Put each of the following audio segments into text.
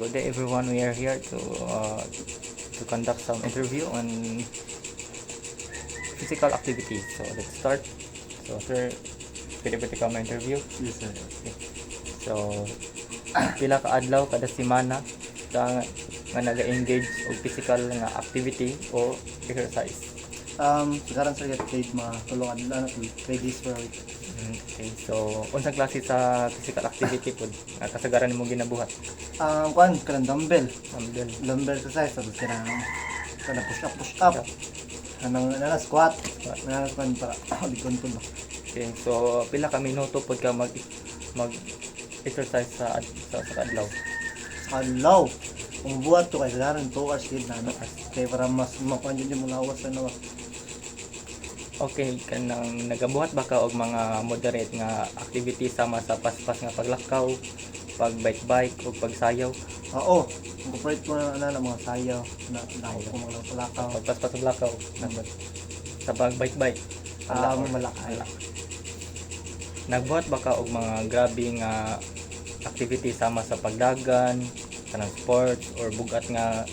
Good day everyone, we are here to conduct some interview on physical activities. So let's start. So sir, pwede ba ikaw ma-interview? Yes, sir. Okay. So pila ka adlaw kada semana ka nga naga-engage og physical nga activity o exercise? Sekarang saya trade mga tulungan na 3 days per week. Okay. So unsang klase sa physical activity pud nga kasagaran nimo ginabuhat? Kanang dumbbell. Dumbbell. Dumbbell exercise tapos kanang push up. Kanang squat. Kanang squat para likon po ba. Okay. So pila ka minuto pud ka mag exercise sa adlaw? Alaw. Kung buhat to kay sekarang 2 hours gid na ano. Kay para mas makuha yun yung lawas na nawa. Okay, kanang nagabuhat ba ka og mga moderate nga activity sama sa paspas nga paglakaw, pag bike o pagsayaw? Oo. Incorporate ko na mga sayaw na ko mga palakaw. Pagpaspas ug lakaw, sa pag bike. Malakay. Nagbuhat ba ka og mga grabe nga activity sama sa pagdagan, kanang sports or bugat nga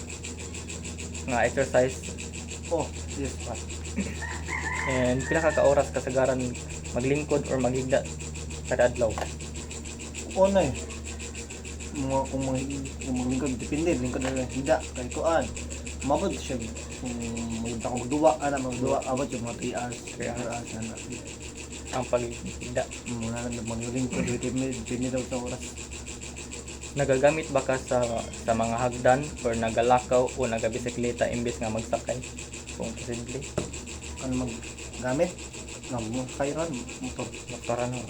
exercise? Oh, yes. And pila ka oras kasagaran maglingkod or maghigda kada adlaw? Oo na eh. Kung maglingkod, depende. Lingkod na lang hida. Kaya kuan. Mabot siya. Kung magpunta ko magduwa. Abot yung mga 3 hours. 3 hours na. Ang paghigda. Muna lang maglingkod. Depende daw sa oras. Nagagamit ba ka sa mga hagdan or nagalakaw o nagabisikleta imbes nga magsakay kung posible? Ano maggamit? Kairon. Motor. Para no.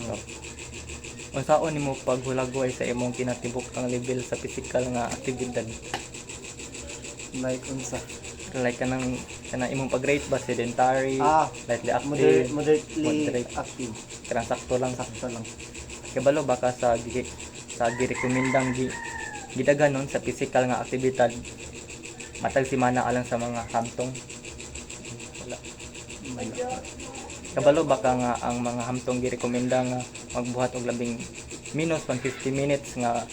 Unsaon nimo paghulagway sa imong kinatibuk ang level sa physical nga aktibidad? Like unsa? Like kanang imong pag-rate ba sedentary, lightly active, Moderately active. kanang sakto lang. Sakto lang. Kabalo ba ka sa girekomendang gidaganon sa physical nga aktibidad matag semana alang sa mga hamtong? Wala. Kabalo ba ka nga ang mga hamtong girekomenda nga magbuhat og labing minus 150 minutes nga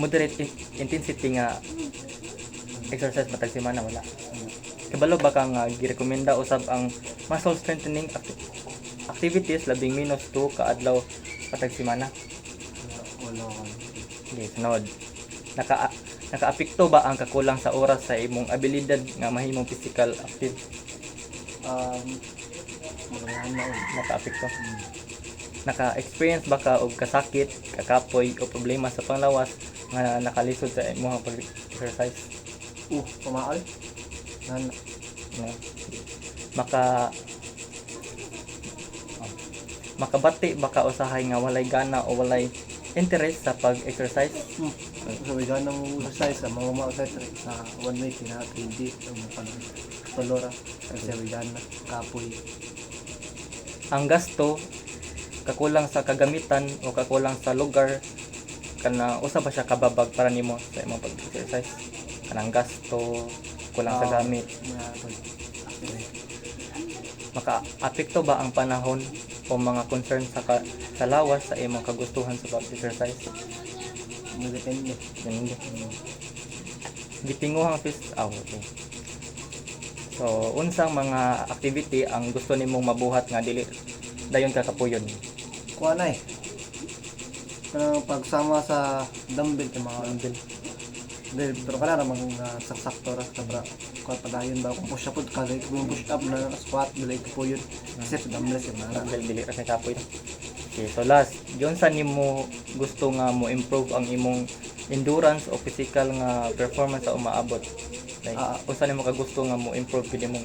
moderate intensity nga exercise matag semana? Wala. Kabalo ba ka nga girekomenda usab ang muscle strengthening activities labing minus 2 ka adlaw matag semana? Wala. Okay, sunod. Nakaapekto ba ang kakulang sa oras sa imong abilidad nga mahimong physical active? Magayan na Nakaapekto. Naka-experience ba ka og kasakit, kakapoy o problema sa panglawas nga nakalisod sa imong pag-exercise? Pamaal. Nan. No? Makabati ba ka usahay nga walay gana o walay interest sa pag-exercise? So, wala nang exercise sa mga exercise sa 1 week na 20 palora kasi wala na kapoy. Ang gasto kakulang sa kagamitan o kakulang sa lugar kana usa ba siya kababag para nimo sa imong pag-exercise? Kanang gasto, kulang sa gamit. Maka-apekto ba ang panahon o mga concern sa lawas sa imong kagustuhan sa pag-exercise? Depende. Depende. Gitinguhang okay. So, unsang mga activity ang gusto nimong mabuhat nga dili dayon kakapuyon? Kuha na eh. Kanang pagsama sa dumbbell ka mga dumbbell. Pero kana namang saksakto ra sabra kuha padayon ba kung push up pod kagay kung push up na squat dili ko po yun. Kasi sa dumbbell si mana. Dili ra sa kapoy. Okay, so last, diyon sa nimo gusto nga mo improve ang imong endurance o physical nga performance sa umaabot? Like, usa nimo ka gusto nga mo improve pwede mong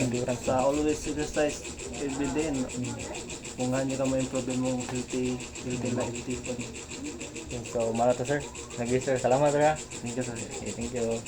endurance sa always exercise every day. Kung nga ka mo improve mo healthy life. So, mara to sir. Nag-sir, salamat sir. Thank you, sir. Okay, thank you.